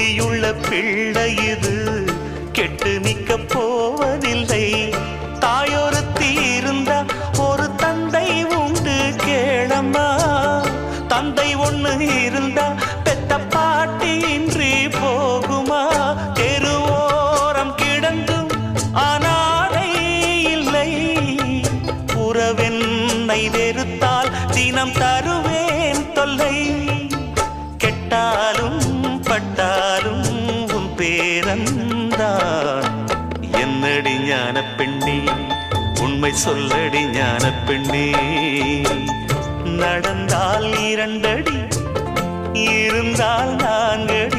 புத்தியுள்ள பிள்ளை இது கெட்டு நிக்க போவதில்லை. தாயொருத்தி இருந்தா ஒரு தந்தை உண்டு கேளம்மா. தந்தை ஒண்ணு இருந்தா பெத்த பாட்டி இன்றி போகுமா? தெருவோரம் கிடந்தும் அனாதை இல்லை. உறவென்னை வெறுத்தால் தினம் தருவேன் தொல்லை. கெட்டாலும் பட்டாலும் உன் பேரந்தான். என்னடி ஞான பெண்ணே, உண்மை சொல்லடி ஞான பெண்ணே. நடந்தால் 2 அடி, இருந்தால் 4 அடி.